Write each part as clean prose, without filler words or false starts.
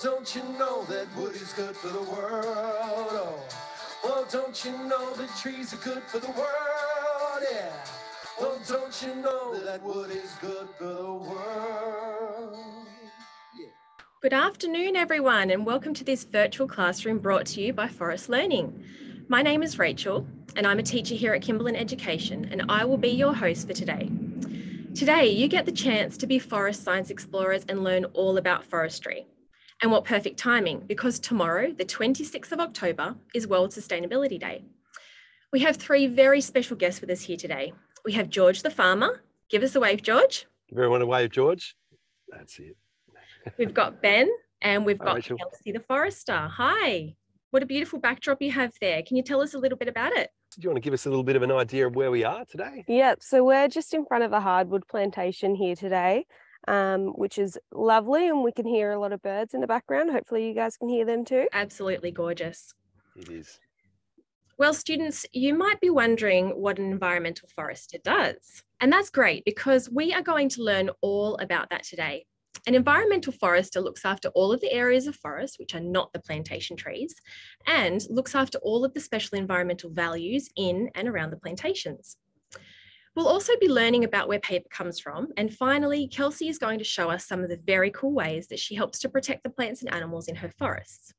don't you know that wood is good for the world? Oh, well, don't you know that trees are good for the world? Yeah. Well, don't you know that wood is good for the world? Yeah. Good afternoon, everyone, and welcome to this virtual classroom brought to you by Forest Learning. My name is Rachel, and I'm a teacher here at Kimberlin Education, and I will be your host for today. Today, you get the chance to be forest science explorers and learn all about forestry. And what perfect timing, because tomorrow, the 26th of October, is World Sustainability Day. We have three very special guests with us here today. We have George the farmer. Give us a wave, George. Give everyone a wave, George. That's it. We've got Ben, and we've got Rachel. Kelsey the forester. Hi. What a beautiful backdrop you have there. Can you tell us a little bit about it? Do you want to give us a little bit of an idea of where we are today? Yep, so we're just in front of a hardwood plantation here today, which is lovely, and we can hear a lot of birds in the background. Hopefully you guys can hear them too. Absolutely gorgeous. It is. Well, students, you might be wondering what an environmental forester does. And that's great because we are going to learn all about that today. An environmental forester looks after all of the areas of forest, which are not the plantation trees, and looks after all of the special environmental values in and around the plantations. We'll also be learning about where paper comes from. And finally, Kelsey is going to show us some of the very cool ways that she helps to protect the plants and animals in her forests.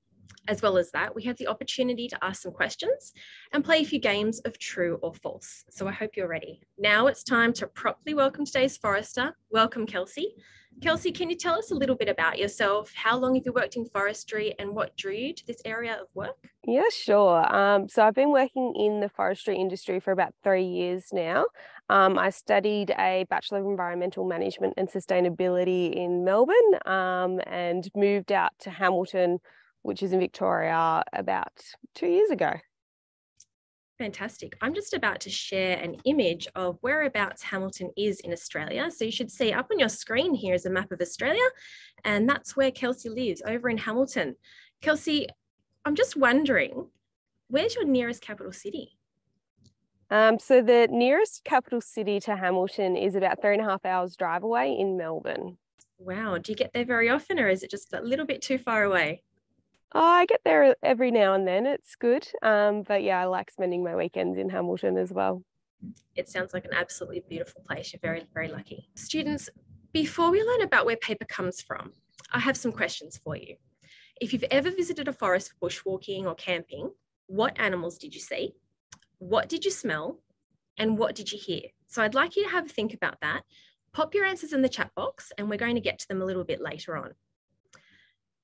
As well as that, we have the opportunity to ask some questions and play a few games of true or false. So I hope you're ready. Now it's time to properly welcome today's forester. Welcome, Kelsey. Kelsey, can you tell us a little bit about yourself? How long have you worked in forestry and what drew you to this area of work? Yeah, sure. So I've been working in the forestry industry for about 3 years now. I studied a Bachelor of Environmental Management and Sustainability in Melbourne and moved out to Hamilton, which is in Victoria, about 2 years ago. Fantastic. I'm just about to share an image of whereabouts Hamilton is in Australia. So you should see up on your screen here is a map of Australia, and that's where Kelsey lives, over in Hamilton. Kelsey, I'm just wondering, where's your nearest capital city? So the nearest capital city to Hamilton is about 3.5 hours drive away in Melbourne. Wow. Do you get there very often, or is it just a little bit too far away? Oh, I get there every now and then. It's good. But yeah, I like spending my weekends in Hamilton as well. It sounds like an absolutely beautiful place. You're very, very lucky. Students, before we learn about where paper comes from, I have some questions for you. If you've ever visited a forest for bushwalking or camping, what animals did you see? What did you smell? And what did you hear? So I'd like you to have a think about that. Pop your answers in the chat box, and we're going to get to them a little bit later on.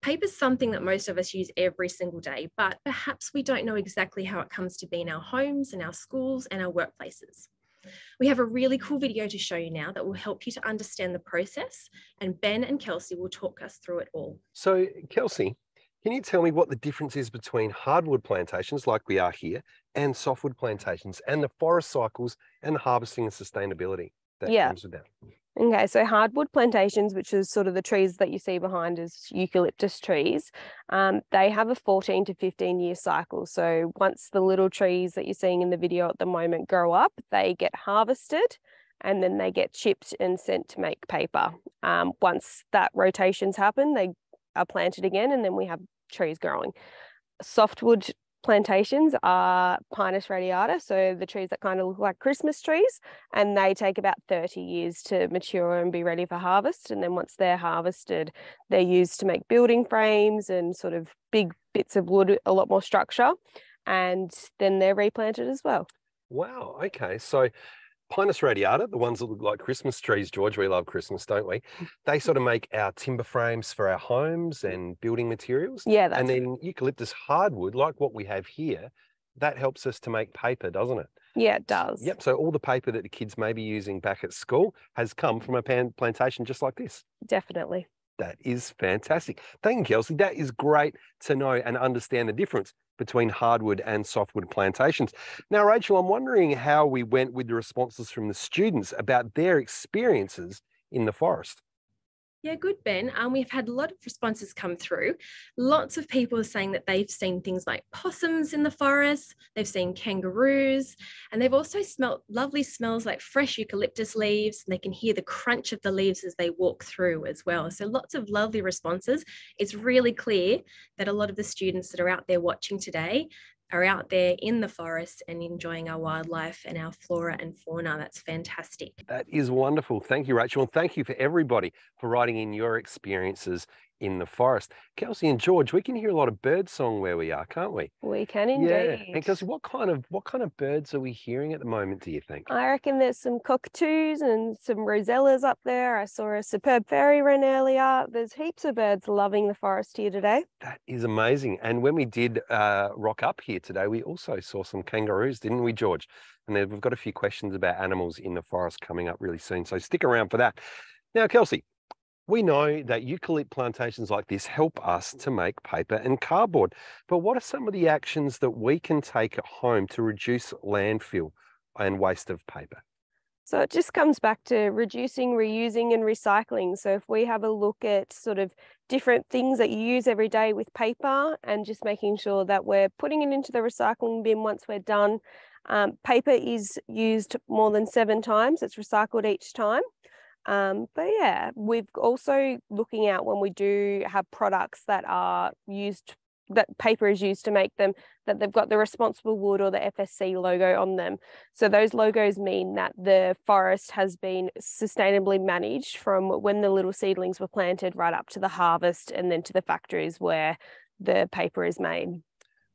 Paper is something that most of us use every single day, but perhaps we don't know exactly how it comes to be in our homes and our schools and our workplaces. We have a really cool video to show you now that will help you to understand the process, and Ben and Kelsey will talk us through it all. So, Kelsey, can you tell me what the difference is between hardwood plantations, like we are here, and softwood plantations, and the forest cycles and the harvesting and sustainability that comes with that? Okay, so hardwood plantations, which is sort of the trees that you see behind as eucalyptus trees, they have a 14 to 15 year cycle. So once the little trees that you're seeing in the video at the moment grow up, they get harvested and then they get chipped and sent to make paper. Once that rotations happen, they are planted again and then we have trees growing. Softwood plantations are Pinus radiata, so the trees that kind of look like Christmas trees, and they take about 30 years to mature and be ready for harvest. And then once they're harvested, they're used to make building frames and sort of big bits of wood, a lot more structure, and then they're replanted as well. Wow, okay. So Pinus radiata, the ones that look like Christmas trees, George, we love Christmas, don't we? They sort of make our timber frames for our homes and building materials. Yeah, and then eucalyptus hardwood, like what we have here, that helps us to make paper, doesn't it? Yeah, it does. Yep. So all the paper that the kids may be using back at school has come from a plantation just like this. Definitely. That is fantastic. Thank you, Kelsey. That is great to know and understand the difference between hardwood and softwood plantations. Now, Rachel, I'm wondering how we went with the responses from the students about their experiences in the forest. Yeah, good, Ben. We've had a lot of responses come through. Lots of people are saying that they've seen things like possums in the forest, they've seen kangaroos, and they've also smelt lovely smells like fresh eucalyptus leaves, and they can hear the crunch of the leaves as they walk through as well. So lots of lovely responses. It's really clear that a lot of the students that are out there watching today are out there in the forest and enjoying our wildlife and our flora and fauna. That's fantastic. That is wonderful. Thank you, Rachel. And thank you for everybody for writing in your experiences in the forest. Kelsey and George, we can hear a lot of bird song where we are, can't we? We can indeed. Yeah. And Kelsey, what kind of birds are we hearing at the moment, do you think? I reckon there's some cockatoos and some rosellas up there. I saw a superb fairy wren earlier. There's heaps of birds loving the forest here today. That is amazing. And when we did rock up here today, we also saw some kangaroos, didn't we, George? And then we've got a few questions about animals in the forest coming up really soon. So stick around for that. Now, Kelsey, we know that eucalypt plantations like this help us to make paper and cardboard. But what are some of the actions that we can take at home to reduce landfill and waste of paper? So it just comes back to reducing, reusing and recycling. So if we have a look at sort of different things that you use every day with paper and just making sure that we're putting it into the recycling bin once we're done. Paper is used more than 7 times. It's recycled each time. But yeah, we've also looking out when we do have products that are used, that paper is used to make them, that they've got the responsible wood or the FSC logo on them. So those logos mean that the forest has been sustainably managed from when the little seedlings were planted right up to the harvest and then to the factories where the paper is made.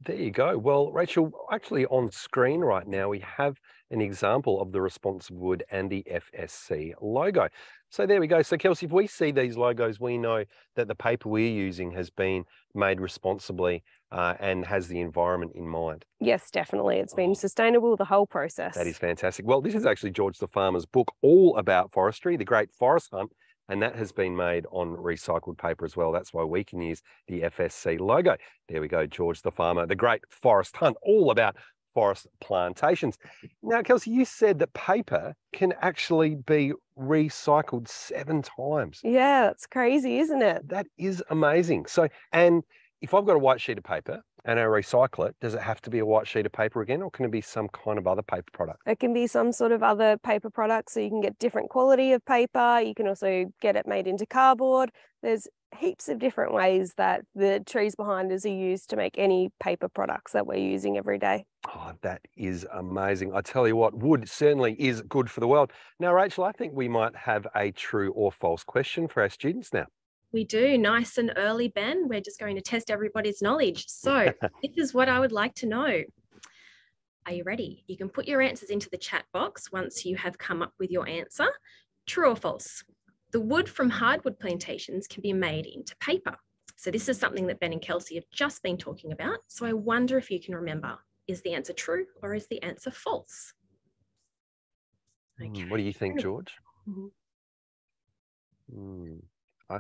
There you go. Well, Rachel, actually on screen right now, we have an example of the responsible wood and the FSC logo. So there we go. So Kelsey, if we see these logos, we know that the paper we're using has been made responsibly and has the environment in mind. Yes, definitely. It's been sustainable the whole process. That is fantastic. Well, this is actually George the Farmer's book all about forestry, The Great Forest Hunt. And that has been made on recycled paper as well. That's why we can use the FSC logo. There we go, George the Farmer, The Great Forest Hunt, all about forest plantations. Now, Kelsey, you said that paper can actually be recycled 7 times. Yeah, that's crazy, isn't it? That is amazing. So, and if I've got a white sheet of paper and I recycle it, does it have to be a white sheet of paper again, or can it be some kind of other paper product? It can be some sort of other paper product, so you can get different quality of paper. You can also get it made into cardboard. There's heaps of different ways that the trees behind us are used to make any paper products that we're using every day. Oh, that is amazing. I tell you what, wood certainly is good for the world. Now, Rachel, I think we might have a true or false question for our students now. We do, nice and early, Ben. We're just going to test everybody's knowledge. So this is what I would like to know. Are you ready? You can put your answers into the chat box once you have come up with your answer. True or false? The wood from hardwood plantations can be made into paper. So this is something that Ben and Kelsey have just been talking about. So I wonder if you can remember, is the answer true or is the answer false? Okay. What do you think, George? Mm-hmm. I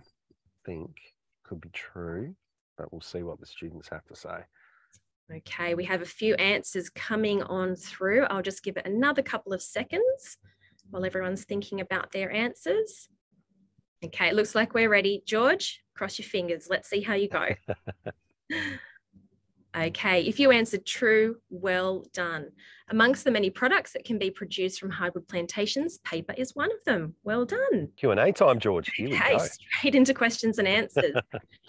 think could be true, but we'll see what the students have to say. Okay, we have a few answers coming on through. I'll just give it another couple of seconds while everyone's thinking about their answers. Okay, it looks like we're ready. George, cross your fingers. Let's see how you go. Okay, if you answered true, well done. Amongst the many products that can be produced from hardwood plantations, paper is one of them. Well done. Q&A time, George. Here we Okay, go. straight into questions and answers.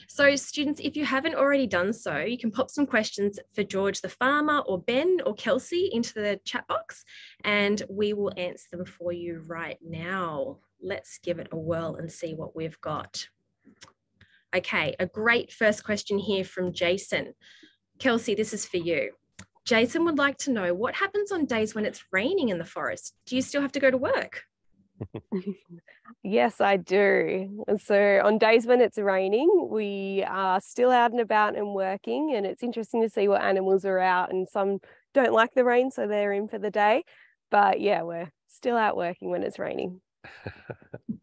So students, if you haven't already done so, you can pop some questions for George the Farmer or Ben or Kelsey into the chat box and we will answer them for you right now. Let's give it a whirl and see what we've got. Okay, a great first question here from Jason. Kelsey, this is for you. Jason would like to know what happens on days when it's raining in the forest. Do you still have to go to work? Yes, I do. And so on days when it's raining, we are still out and about and working, and it's interesting to see what animals are out, and some don't like the rain, so they're in for the day. But yeah, we're still out working when it's raining.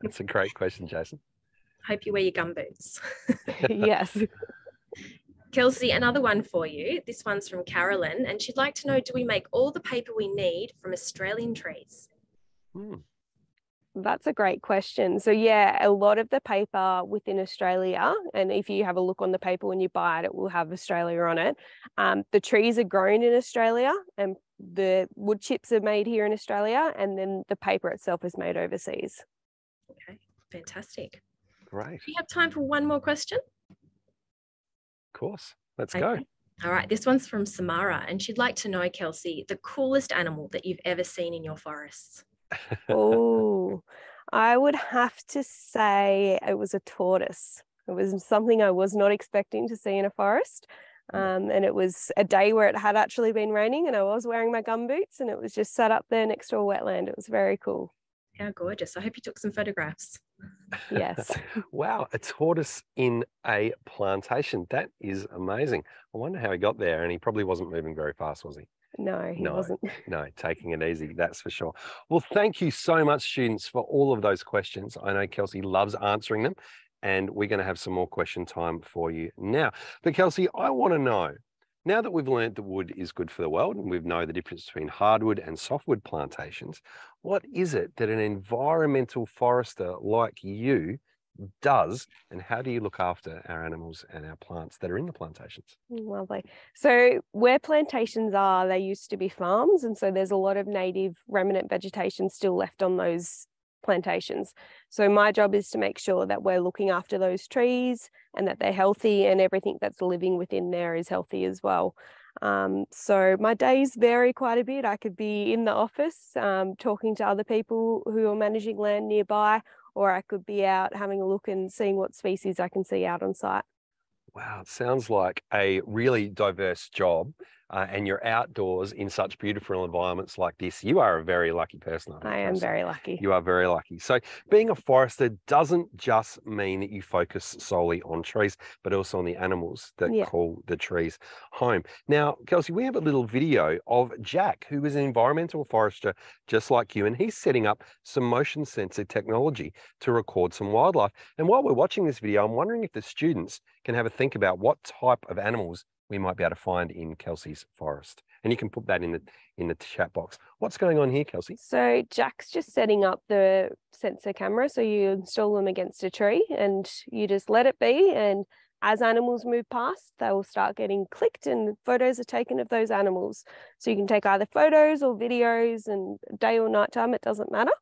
That's a great question, Jason. Hope you wear your gumboots. Yes. Kelsey, another one for you. This one's from Carolyn, and she'd like to know, do we make all the paper we need from Australian trees? That's a great question. So yeah, a lot of the paper within Australia, and if you have a look on the paper when you buy it, it will have Australia on it. The trees are grown in Australia and the wood chips are made here in Australia, and then the paper itself is made overseas. Okay, fantastic. Great. Do you have time for one more question? Of course. Let's Okay. go. All right, this one's from Samara, and she'd like to know, Kelsey, the coolest animal that you've ever seen in your forests. Oh, I would have to say it was a tortoise. It was something I was not expecting to see in a forest. And it was a day where it had actually been raining and I was wearing my gumboots and it was just sat up there next to a wetland. It was very cool. How gorgeous. I hope you took some photographs. Yes. Wow, a tortoise in a plantation. That is amazing. I wonder how he got there, and he probably wasn't moving very fast, was he? No, he wasn't. No, taking it easy, that's for sure. Well, thank you so much, students, for all of those questions. I know Kelsey loves answering them, and we're going to have some more question time for you now. But Kelsey, I want to know, now that we've learned that wood is good for the world and we know the difference between hardwood and softwood plantations, what is it that an environmental forester like you does, and how do you look after our animals and our plants that are in the plantations? Lovely. So where plantations are, they used to be farms, and so there's a lot of native remnant vegetation still left on those plantations. So my job is to make sure that we're looking after those trees and that they're healthy and everything that's living within there is healthy as well. So my days vary quite a bit. I could be in the office talking to other people who are managing land nearby, or I could be out having a look and seeing what species I can see out on site. Wow, it sounds like a really diverse job, and you're outdoors in such beautiful environments like this. You are a very lucky person. I am very lucky. You are very lucky. So being a forester doesn't just mean that you focus solely on trees, but also on the animals that call the trees home. Now, Kelsey, we have a little video of Jack, who is an environmental forester just like you, and he's setting up some motion sensor technology to record some wildlife. And while we're watching this video, I'm wondering if the students can have a think about what type of animals we might be able to find in Kelsey's forest. And you can put that in the chat box. What's going on here, Kelsey? So Jack's just setting up the sensor camera. So you install them against a tree and you just let it be. And as animals move past, they will start getting clicked and photos are taken of those animals. So you can take either photos or videos, and day or night time, it doesn't matter.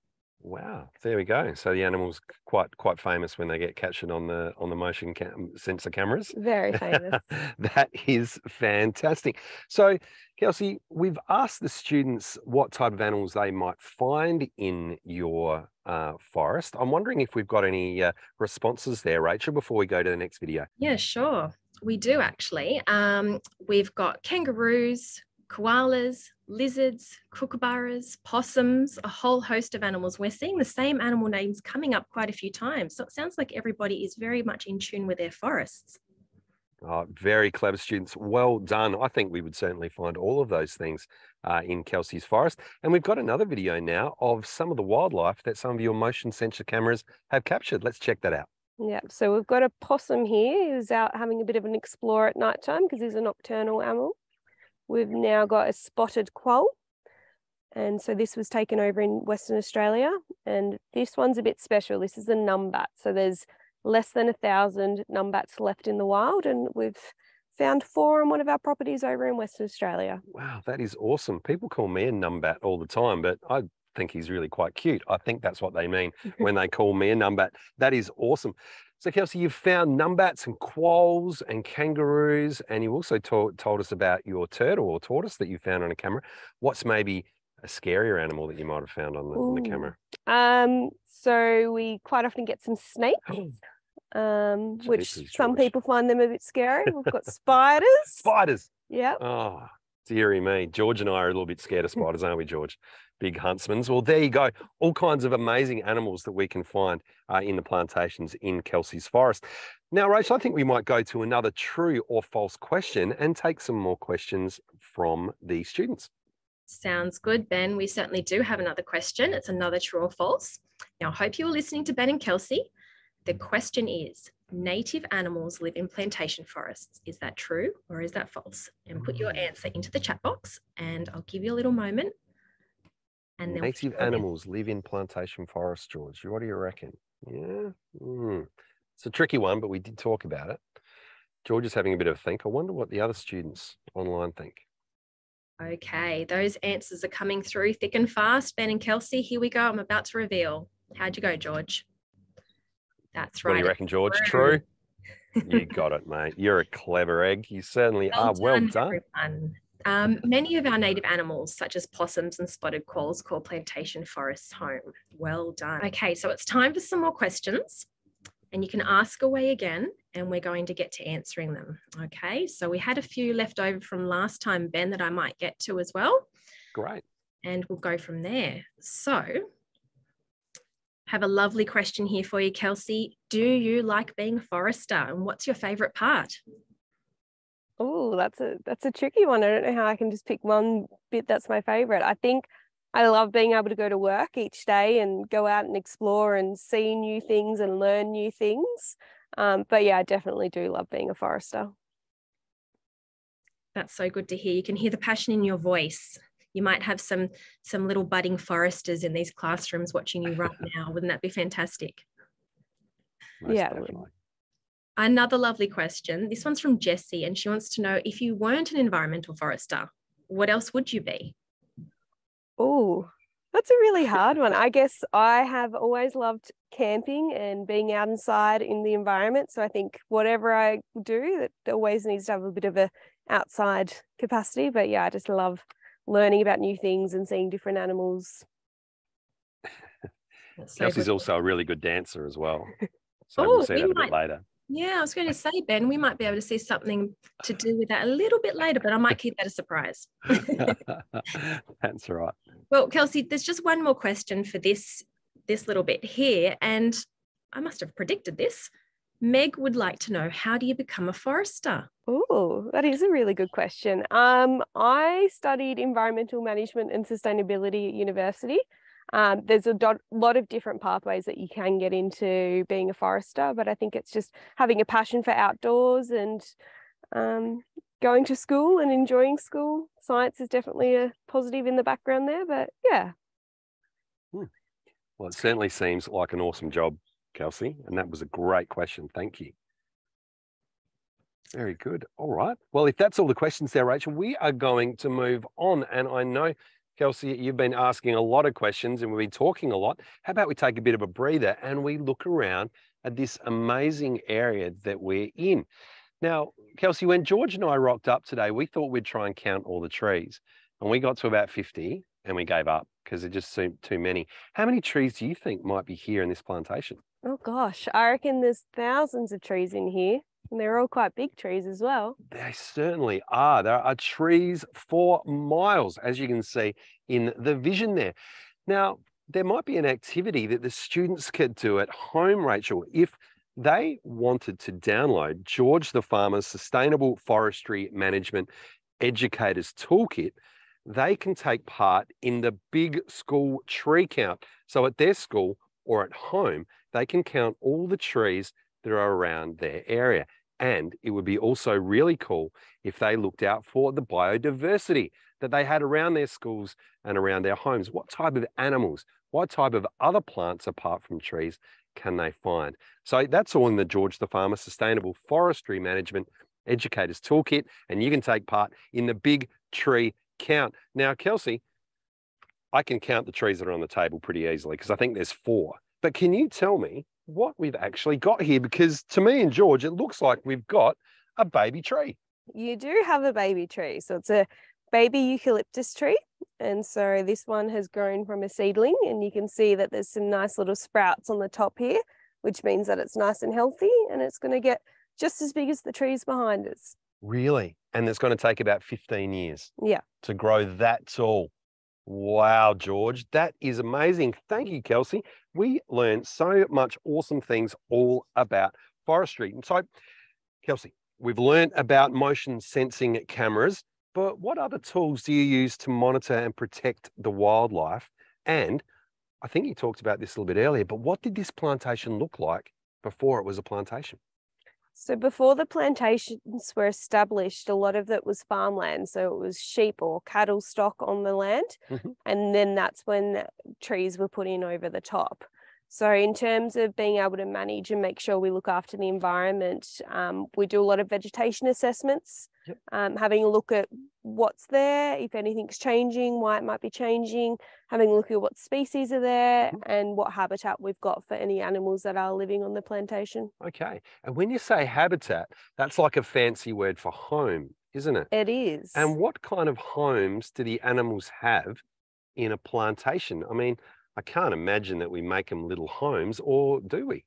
Wow, there we go. So the animal's quite famous when they get captured on the motion sensor cameras. Very famous. That is fantastic. So, Kelsey, we've asked the students what type of animals they might find in your forest. I'm wondering if we've got any responses there, Rachel, before we go to the next video. Yeah, sure. We do actually. We've got kangaroos, koalas, lizards, kookaburras, possums, a whole host of animals. We're seeing the same animal names coming up quite a few times. So it sounds like everybody is very much in tune with their forests. Oh, very clever students. Well done. I think we would certainly find all of those things in Kelsey's forest. And we've got another video now of some of the wildlife that some of your motion sensor cameras have captured. Let's check that out. Yeah, so we've got a possum here who's out having a bit of an explore at night time because he's a nocturnal animal. We've now got a spotted quoll. And so this was taken over in Western Australia. And this one's a bit special. This is a numbat. So there's less than 1,000 numbats left in the wild. And we've found 4 on one of our properties over in Western Australia. Wow, that is awesome. People call me a numbat all the time, but I think he's really quite cute. I think that's what they mean when they call me a numbat. That is awesome. So, Kelsey, you've found numbats and quolls and kangaroos, and you also told us about your turtle or tortoise that you found on a camera. What's maybe a scarier animal that you might have found on the camera? So we quite often get some snakes, which some people find them a bit scary. We've got spiders. Spiders. Yeah. Oh, dearie me. George and I are a little bit scared of spiders, aren't we, George? Big huntsmen. Well, there you go. All kinds of amazing animals that we can find in the plantations in Kelsey's forest. Now, Rachel, I think we might go to another true or false question and take some more questions from the students. Sounds good, Ben. We certainly do have another question. It's another true or false. Now, I hope you were listening to Ben and Kelsey. The question is, native animals live in plantation forests. Is that true or is that false? And put your answer into the chat box and I'll give you a little moment. And then native animals live in plantation forests, George. What do you reckon? Yeah. It's a tricky one, but we did talk about it. George is having a bit of a think. I wonder what the other students online think. Okay, those answers are coming through thick and fast. Ben and Kelsey, here we go. I'm about to reveal. How'd you go, George? That's right. What do you reckon, George? True? You got it, mate. You're a clever egg. You certainly are. Well done. Everyone. Many of our native animals, such as possums and spotted quolls, call plantation forests home. Well done. Okay, so it's time for some more questions. And you can ask away again, and we're going to get to answering them. Okay, so we had a few left over from last time, Ben, that I might get to as well. Great. And we'll go from there. So, have a lovely question here for you, Kelsey. Do you like being a forester, and what's your favourite part? Oh, that's a tricky one. I don't know how I can just pick one bit that's my favourite. I think I love being able to go to work each day and go out and explore and see new things and learn new things. But yeah, I definitely do love being a forester. That's so good to hear. You can hear the passion in your voice. You might have some little budding foresters in these classrooms watching you right now. Wouldn't that be fantastic? Yeah. Definitely. Another lovely question. This one's from Jessie, and she wants to know, if you weren't an environmental forester, what else would you be? Oh, that's a really hard one. I guess I have always loved camping and being out inside in the environment. So I think whatever I do, it always needs to have a bit of a outside capacity. But yeah, I just love learning about new things and seeing different animals. Kelsey's also a really good dancer as well. So we'll see that a bit later. Yeah, I was going to say, Ben, we might be able to see something to do with that a little bit later, but I might keep that a surprise. That's right. Well, Kelsey, there's just one more question for this little bit here, and I must have predicted this. Meg would like to know, how do you become a forester? Oh, that is a really good question. I studied environmental management and sustainability at university. There's a lot of different pathways that you can get into being a forester, but I think it's just having a passion for outdoors and going to school and enjoying school. Science is definitely a positive in the background there, but yeah. Well, it certainly seems like an awesome job, Kelsey, and that was a great question. Thank you. Very good. All right. Well, if that's all the questions there, Rachel, we are going to move on. And I know, Kelsey, you've been asking a lot of questions and we've been talking a lot. How about we take a bit of a breather and we look around at this amazing area that we're in? Now, Kelsey, when George and I rocked up today, we thought we'd try and count all the trees. And we got to about 50 and we gave up because it just seemed too many. How many trees do you think might be here in this plantation? Oh, gosh, I reckon there's thousands of trees in here. And they're all quite big trees as well. They certainly are. There are trees for miles, as you can see in the vision there. Now, there might be an activity that the students could do at home, Rachel, if they wanted to download George the Farmer's Sustainable Forestry Management Educators Toolkit. They can take part in the big school tree count. So at their school or at home, they can count all the trees that are around their area. And it would be also really cool if they looked out for the biodiversity that they had around their schools and around their homes. What type of animals, what type of other plants apart from trees can they find? So that's all in the George the Farmer Sustainable Forestry Management Educators Toolkit, and you can take part in the big tree count. Now, Kelsey, I can count the trees that are on the table pretty easily because I think there's 4. But can you tell me what we've actually got here? Because to me and George, it looks like we've got a baby tree. You do have a baby tree. So it's a baby eucalyptus tree. And so this one has grown from a seedling, and you can see that there's some nice little sprouts on the top here, which means that it's nice and healthy and it's going to get just as big as the trees behind us. Really? And it's going to take about 15 years to grow that tall. Wow, George, that is amazing. Thank you, Kelsey. We learned so much awesome things all about forestry. And so, Kelsey, we've learned about motion sensing cameras, but what other tools do you use to monitor and protect the wildlife? And I think you talked about this a little bit earlier, but what did this plantation look like before it was a plantation? So before the plantations were established, a lot of it was farmland. So it was sheep or cattle stock on the land. And then that's when trees were put in over the top. So in terms of being able to manage and make sure we look after the environment, we do a lot of vegetation assessments, having a look at what's there, if anything's changing, why it might be changing, having a look at what species are there and what habitat we've got for any animals that are living on the plantation. Okay. And when you say habitat, that's like a fancy word for home, isn't it? It is. And what kind of homes do the animals have in a plantation? I mean, I can't imagine that we make them little homes, or do we?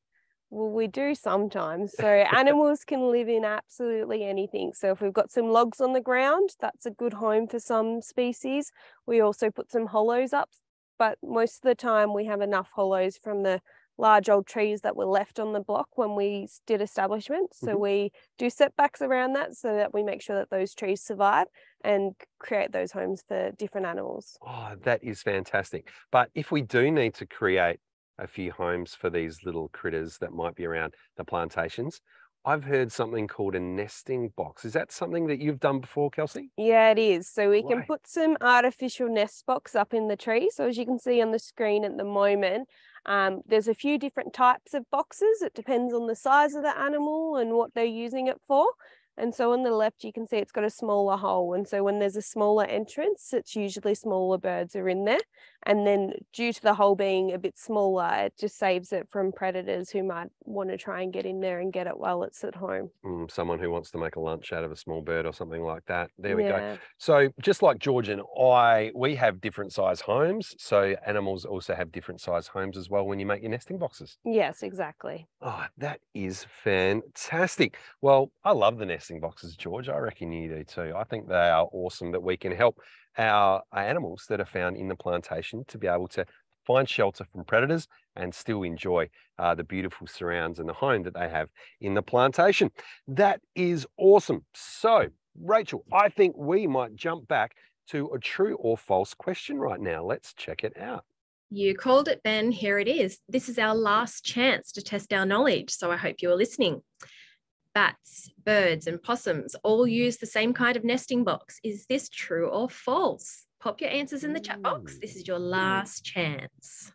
Well, we do sometimes. So animals can live in absolutely anything. So if we've got some logs on the ground, that's a good home for some species. We also put some hollows up, but most of the time we have enough hollows from the large old trees that were left on the block when we did establishment. So we do setbacks around that so that we make sure that those trees survive and create those homes for different animals. Oh, that is fantastic. But if we do need to create a few homes for these little critters that might be around the plantations, I've heard something called a nesting box. Is that something that you've done before, Kelsey? Yeah, it is. So we can put some artificial nest box up in the tree. So as you can see on the screen at the moment, there's a few different types of boxes. It depends on the size of the animal and what they're using it for. And so on the left, you can see it's got a smaller hole. And so when there's a smaller entrance, it's usually smaller birds are in there. And then due to the hole being a bit smaller, it just saves it from predators who might want to try and get in there and get it while it's at home. Someone who wants to make a lunch out of a small bird or something like that. There we go. So just like George and I, we have different size homes. So animals also have different size homes as well when you make your nesting boxes. Yes, exactly. Oh, that is fantastic. Well, I love the nesting boxes, George. I reckon you do too. I think they are awesome that we can help our animals that are found in the plantation to be able to find shelter from predators and still enjoy the beautiful surrounds and the home that they have in the plantation. That is awesome. So, Rachel, I think we might jump back to a true or false question right now. Let's check it out. You called it, Ben. Here it is. This is our last chance to test our knowledge, so I hope you are listening. Bats, birds, and possums all use the same kind of nesting box. Is this true or false? Pop your answers in the chat box. This is your last chance.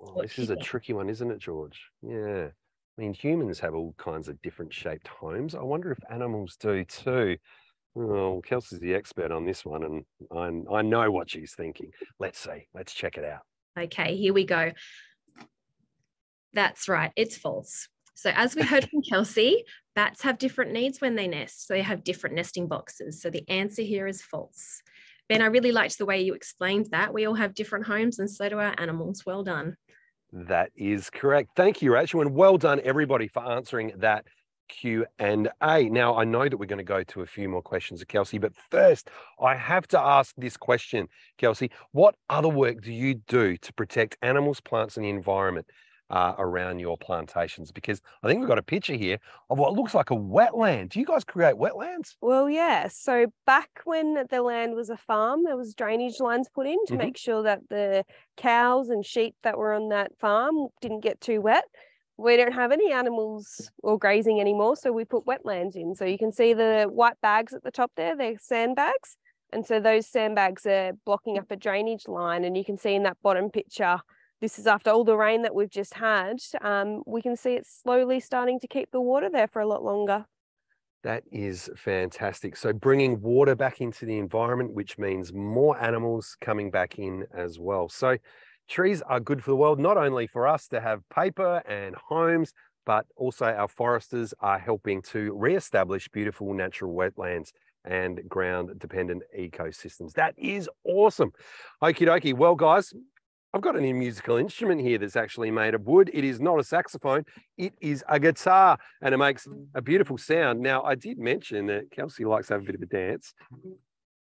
Oh, this is a tricky one, isn't it, George? Yeah. I mean, humans have all kinds of different shaped homes. I wonder if animals do too. Oh, Kelsey's the expert on this one, and I know what she's thinking. Let's see. Let's check it out. Okay, here we go. That's right. It's false. So as we heard from Kelsey, bats have different needs when they nest. So they have different nesting boxes. So the answer here is false. Ben, I really liked the way you explained that. We all have different homes and so do our animals. Well done. That is correct. Thank you, Rachel, and well done, everybody, for answering that Q&A. Now, I know that we're going to go to a few more questions of Kelsey, but first, I have to ask this question, Kelsey. What other work do you do to protect animals, plants, and the environment around your plantations? Because I think we've got a picture here of what looks like a wetland. Do you guys create wetlands? Well, yeah. So back when the land was a farm, there was drainage lines put in to make sure that the cows and sheep that were on that farm didn't get too wet. We don't have any animals or grazing anymore, so we put wetlands in. So you can see the white bags at the top there, they're sandbags. And so those sandbags are blocking up a drainage line. And you can see in that bottom picture, this is after all the rain that we've just had. We can see it's slowly starting to keep the water there for a lot longer. That is fantastic. So bringing water back into the environment, which means more animals coming back in as well. So trees are good for the world, not only for us to have paper and homes, but also our foresters are helping to re-establish beautiful natural wetlands and ground-dependent ecosystems. That is awesome. Okie dokie. Well, guys, I've got a new musical instrument here that's actually made of wood. It is not a saxophone. It is a guitar, and it makes a beautiful sound. Now, I did mention that Kelsey likes to have a bit of a dance.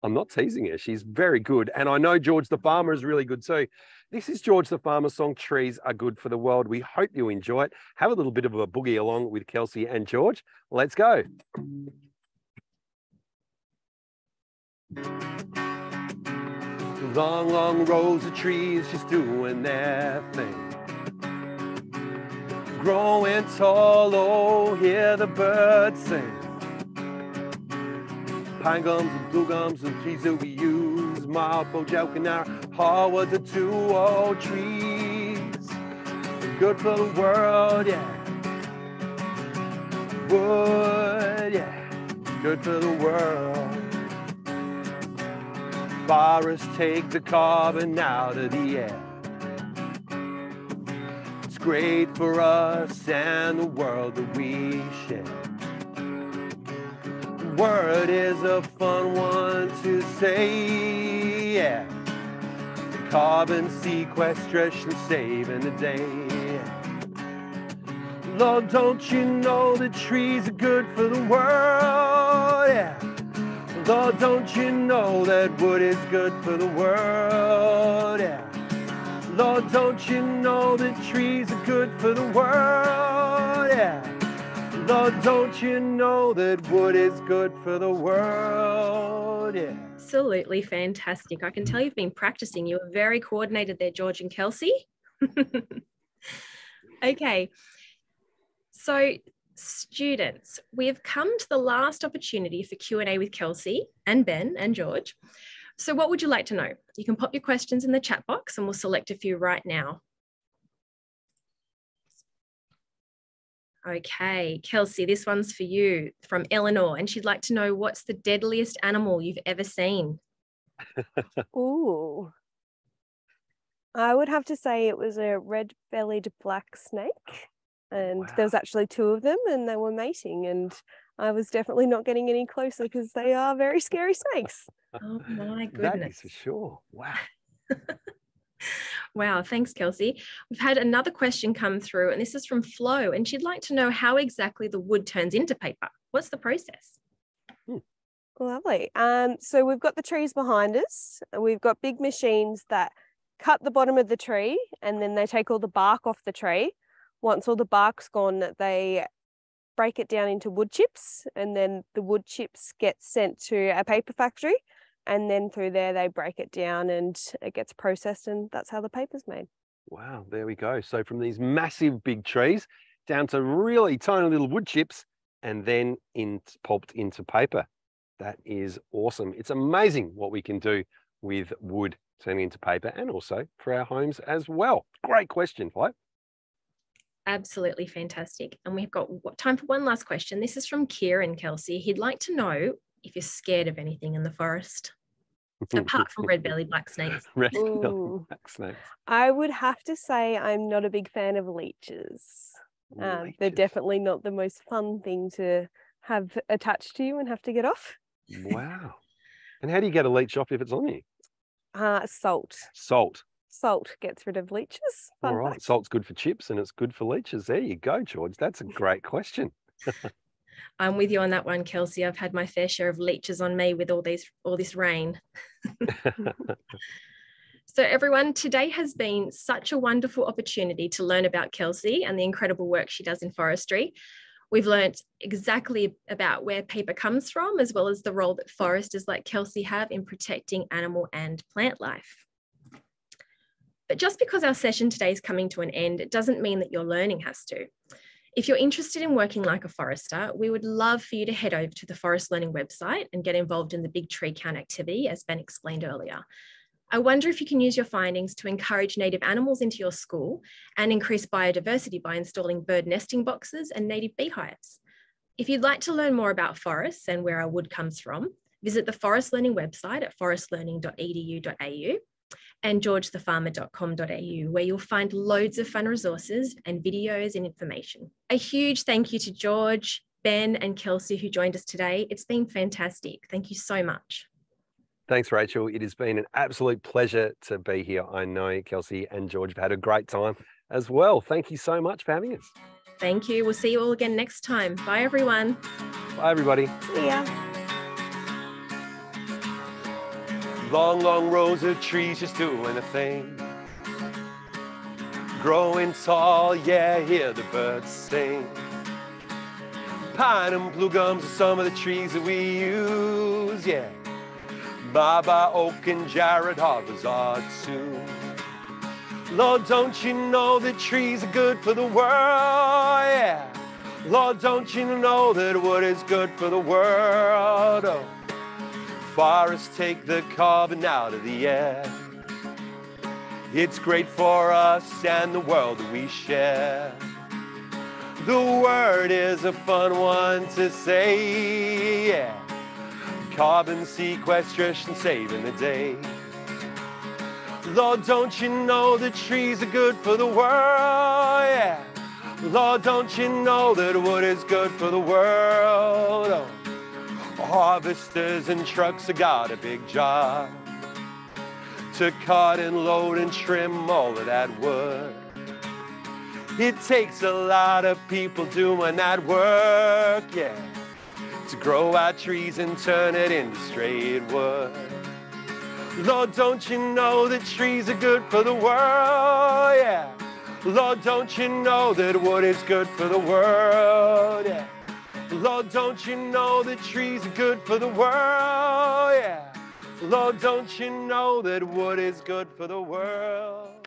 I'm not teasing her. She's very good. And I know George the Farmer is really good too. This is George the Farmer's song, Trees Are Good for the World. We hope you enjoy it. Have a little bit of a boogie along with Kelsey and George. Let's go. Long, long rows of trees just doing their thing. growing tall, oh, hear the birds sing. Pine gums and blue gums and trees that we use, maple, jaucanara, hardwoods are 2 old trees. Good for the world, yeah. Wood, yeah, good for the world. Forests take the carbon out of the air. It's great for us and the world that we share. The word is a fun one to say, yeah. Carbon sequestration saving the day. Lord, don't you know that trees are good for the world? Yeah. Lord, don't you know that wood is good for the world? Yeah. Lord, don't you know that trees are good for the world? Yeah. Lord, don't you know that wood is good for the world? Yeah. Absolutely fantastic. I can tell you've been practicing. You were very coordinated there, George and Kelsey. Okay. So students, we've come to the last opportunity for Q&A with Kelsey and Ben and George. So what would you like to know? You can pop your questions in the chat box and we'll select a few right now. Okay, Kelsey, this one's for you from Eleanor, and she'd like to know, what's the deadliest animal you've ever seen? Ooh. I would have to say it was a red-bellied black snake. And Wow. there was actually 2 of them and they were mating, and I was definitely not getting any closer because they are very scary snakes. Oh my That goodness. is for sure. Wow. Wow, thanks, Kelsey. We've had another question come through, and this is from Flo, and she'd like to know how exactly the wood turns into paper. What's the process? Lovely. So we've got the trees behind us. We've got big machines that cut the bottom of the tree, and then they take all the bark off the tree. Once all the bark's gone, they break it down into wood chips, and then the wood chips get sent to a paper factory, and then through there they break it down and it gets processed, and that's how the paper's made. Wow, there we go. So from these massive big trees down to really tiny little wood chips and then pulped into paper. That is awesome. It's amazing what we can do with wood turning into paper, and also for our homes as well. Great question, Flo. Absolutely fantastic. And we've got time for one last question. This is from Kieran, Kelsey. He'd like to know if you're scared of anything in the forest, apart from red-bellied black snakes. Ooh. Black snakes. I would have to say I'm not a big fan of leeches. They're Leeches. definitely not the most fun thing to have attached to you and have to get off. Wow. And how do you get a leech off if it's on you? Salt. Salt. Salt gets rid of leeches. All Fun right. fact. Salt's good for chips and it's good for leeches. There you go, George. That's a great question. I'm with you on that one, Kelsey. I've had my fair share of leeches on me with all this rain. So everyone, today has been such a wonderful opportunity to learn about Kelsey and the incredible work she does in forestry. We've learned exactly about where paper comes from, as well as the role that foresters like Kelsey have in protecting animal and plant life. But just because our session today is coming to an end, it doesn't mean that your learning has to. If you're interested in working like a forester, we would love for you to head over to the Forest Learning website and get involved in the Big Tree Count activity, as Ben explained earlier. I wonder if you can use your findings to encourage native animals into your school and increase biodiversity by installing bird nesting boxes and native beehives. If you'd like to learn more about forests and where our wood comes from, visit the Forest Learning website at forestlearning.edu.au and georgethefarmer.com.au, where you'll find loads of fun resources and videos and information. A huge thank you to George, Ben, and Kelsey who joined us today. It's been fantastic. Thank you so much. Thanks, Rachel. It has been an absolute pleasure to be here. I know Kelsey and George have had a great time as well. Thank you so much for having us. Thank you. We'll see you all again next time. Bye, everyone. Bye, everybody. See ya. Long, long rows of trees just doing a thing. Growing tall, yeah, hear the birds sing. Pine and blue gums are some of the trees that we use, yeah. Baba, oak and Jared harbors are too. Lord, don't you know that trees are good for the world? Yeah. Lord, don't you know that wood is good for the world? Oh. Forests take the carbon out of the air. It's great for us and the world that we share. The word is a fun one to say, yeah. Carbon sequestration saving the day. Lord, don't you know that trees are good for the world, yeah. Lord, don't you know that wood is good for the world? Oh. Harvesters and trucks have got a big job to cut and load and trim all of that wood. It takes a lot of people doing that work, yeah, to grow our trees and turn it into straight wood. Lord, don't you know that trees are good for the world, yeah. Lord, don't you know that wood is good for the world, yeah. Lord, don't you know that trees are good for the world, yeah. Lord, don't you know that wood is good for the world?